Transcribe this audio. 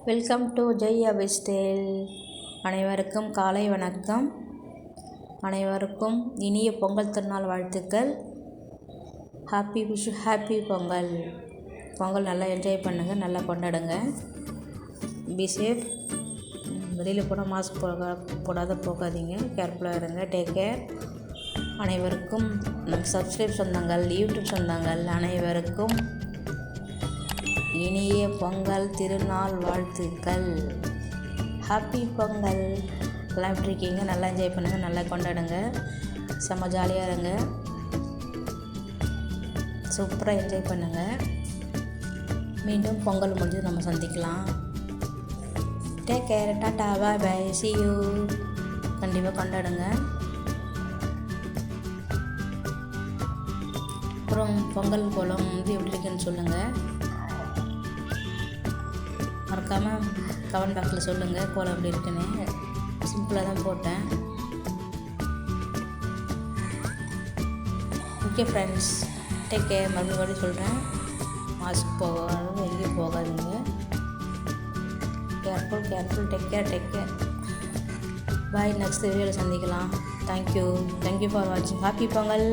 Welcome to Jai அபிஸ்டேல். அனைவருக்கும் காலை வணக்கம். அனைவருக்கும் இனிய பொங்கல் திருநாள் வாழ்த்துக்கள். ஹாப்பி பொங்கல். பொங்கல் நல்லா என்ஜாய் பண்ணுங்கள், நல்லா கொண்டாடுங்க. Be safe. வெளியில் போனால் மாஸ்க் போகாதீங்க. கேர்ஃபுல்லாக இருங்க. Take care. அனைவருக்கும் சப்ஸ்கிரைப் சொந்தங்கள், யூடியூப் சொந்தங்கள் அனைவருக்கும் இனிய பொங்கல் திருநாள் வாழ்த்துக்கள். ஹாப்பி பொங்கல். எல்லாம் எப்படி இருக்கீங்க? நல்லா என்ஜாய் பண்ணுங்கள், நல்லா கொண்டாடுங்க, செம்ம ஜாலியாக இருங்க, சூப்பராக என்ஜாய் பண்ணுங்கள். மீண்டும் பொங்கல் முடிஞ்சு நம்ம சந்திக்கலாம். Take care. Tata, bye bye, see you. கண்டிப்பாக கொண்டாடுங்க. அப்புறம் பொங்கல் கோலம் வந்து எப்படி இருக்குன்னு சொல்லுங்கள். மறக்காமல் கமெண்ட் பாக்ஸில் சொல்லுங்கள் கோலம் எப்படி இருக்குன்னு. சிம்பிளாக தான் போட்டேன். Okay friends, take care. மறுபடியும் சொல்கிறேன், மாஸ்க் போகாதும் எங்கேயும் போகாதீங்க. Careful. Take care. Bye. Next வீடியோவில் சந்திக்கலாம். தேங்க்யூ ஃபார் வாட்சிங். ஹாப்பி பொங்கல்.